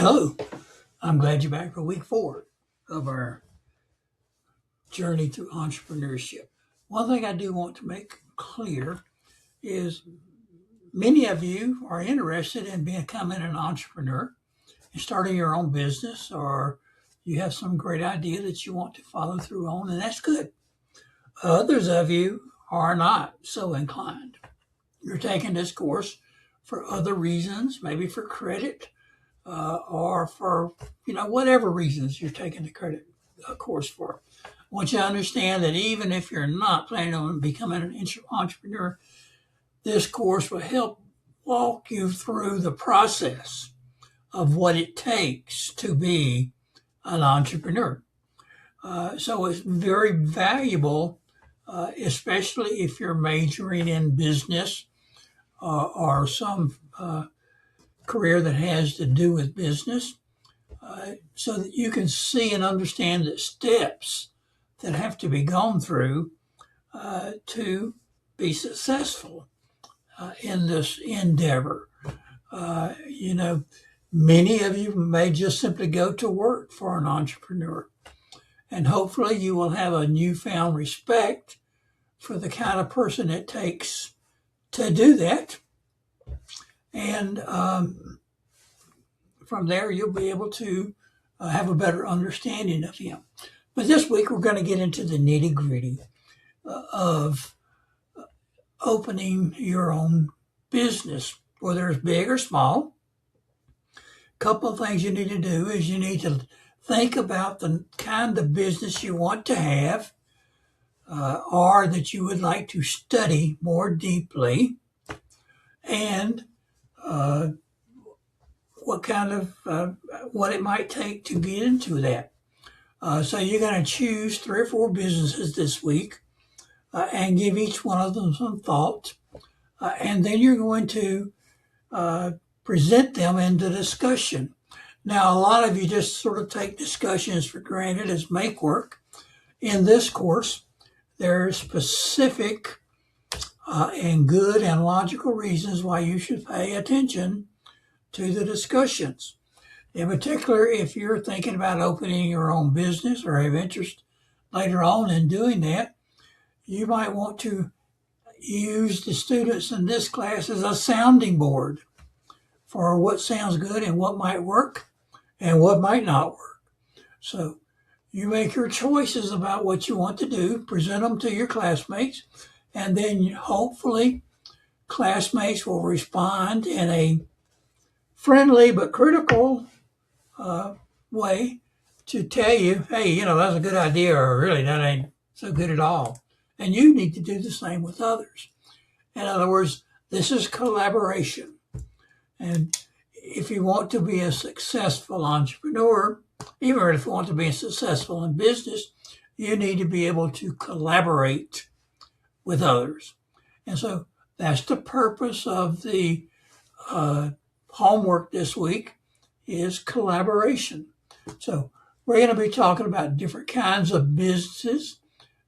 Hello, I'm glad you're back for week 4 of our journey through entrepreneurship. One thing I do want to make clear is many of you are interested in becoming an entrepreneur and starting your own business, or you have some great idea that you want to follow through on, and that's good. Others of you are not so inclined. You're taking this course for other reasons, maybe for credit, or for whatever reasons you're taking the credit course for. I want you to understand that even if you're not planning on becoming an entrepreneur, this course will help walk you through the process of what it takes to be an entrepreneur. So it's very valuable, especially if you're majoring in business or some career that has to do with business, so that you can see and understand the steps that have to be gone through to be successful in this endeavor. Many of you may just simply go to work for an entrepreneur, and hopefully you will have a newfound respect for the kind of person it takes to do that. And from there, you'll be able to have a better understanding of him. But this week, we're going to get into the nitty-gritty of opening your own business, whether it's big or small. A couple of things you need to do is you need to think about the kind of business you want to have, or that you would like to study more deeply, and what it might take to get into that. So you're going to choose 3 or 4 businesses this week and give each one of them some thought. And then you're going to present them into discussion. Now, a lot of you just sort of take discussions for granted as make work. In this course, there are specific and good and logical reasons why you should pay attention to the discussions. In particular, if you're thinking about opening your own business or have interest later on in doing that, you might want to use the students in this class as a sounding board for what sounds good and what might work and what might not work. So you make your choices about what you want to do, present them to your classmates, and then hopefully classmates will respond in a friendly but critical way to tell you, hey, that's a good idea, or really that ain't so good at all. And you need to do the same with others. In other words, this is collaboration. And if you want to be a successful entrepreneur, even if you want to be successful in business, you need to be able to collaborate with others. And so that's the purpose of the homework this week, is collaboration. So we're going to be talking about different kinds of businesses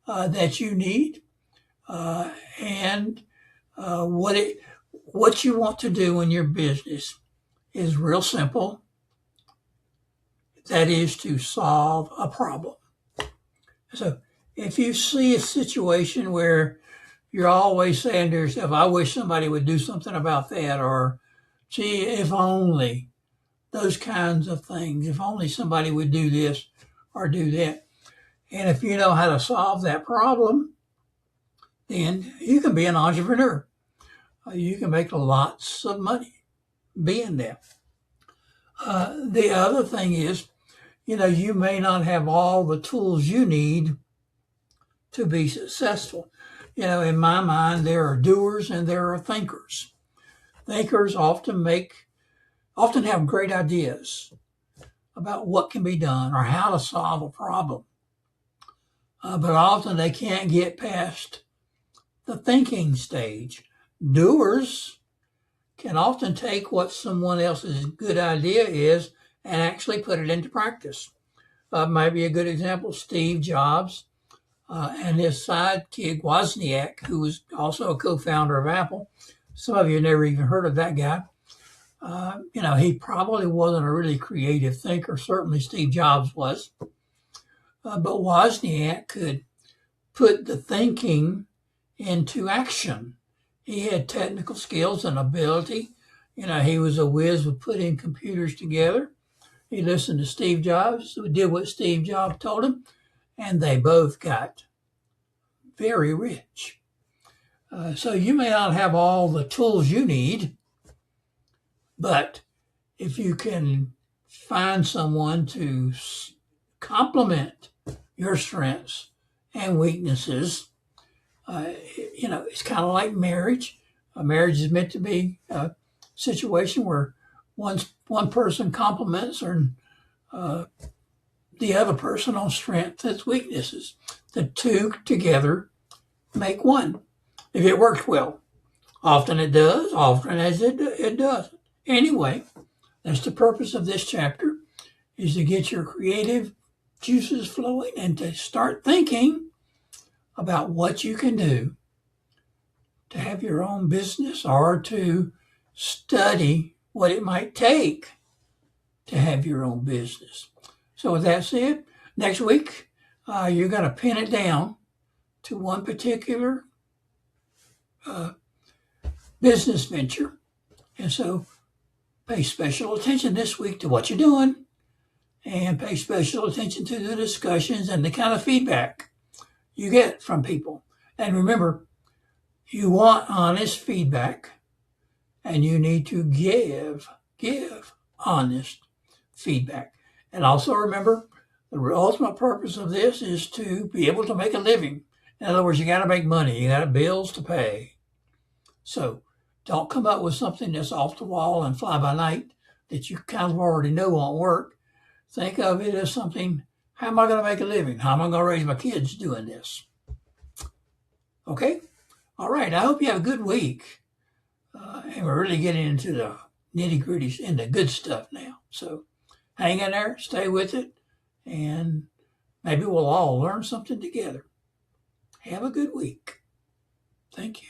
that you need, and what you want to do in your business is real simple. That is to solve a problem. So if you see a situation where you're always saying to yourself, I wish somebody would do something about that, or gee, if only, those kinds of things, if only somebody would do this or do that. And if you know how to solve that problem, then you can be an entrepreneur. You can make lots of money being that. The other thing is, you may not have all the tools you need to be successful. In my mind, there are doers and there are thinkers. Thinkers often have great ideas about what can be done or how to solve a problem. But often they can't get past the thinking stage. Doers can often take what someone else's good idea is and actually put it into practice. Might be a good example, Steve Jobs and his sidekick Wozniak, who was also a co-founder of Apple. Some of you never even heard of that guy. He probably wasn't a really creative thinker. Certainly Steve Jobs was. But Wozniak could put the thinking into action. He had technical skills and ability. He was a whiz with putting computers together. He listened to Steve Jobs, did what Steve Jobs told him, and they both got very rich. So you may not have all the tools you need, but if you can find someone to complement your strengths and weaknesses, it's kind of like marriage. A marriage is meant to be a situation where one person complements the other person on strengths and weaknesses. The two together make one. If it works well, often it does, often as it doesn't. Anyway, that's the purpose of this chapter, is to get your creative juices flowing and to start thinking about what you can do to have your own business or to study what it might take to have your own business. So with that said, next week, you're going to pin it down to one particular business venture. And so pay special attention this week to what you're doing and pay special attention to the discussions and the kind of feedback you get from people. And remember, you want honest feedback and you need to give honest feedback. And also remember, the ultimate purpose of this is to be able to make a living. In other words, you got to make money. You got bills to pay. So don't come up with something that's off the wall and fly by night that you kind of already know won't work. Think of it as something, how am I going to make a living? How am I going to raise my kids doing this? Okay? All right. I hope you have a good week. And we're really getting into the nitty-gritty and the good stuff now. So hang in there, stay with it, and maybe we'll all learn something together. Have a good week. Thank you.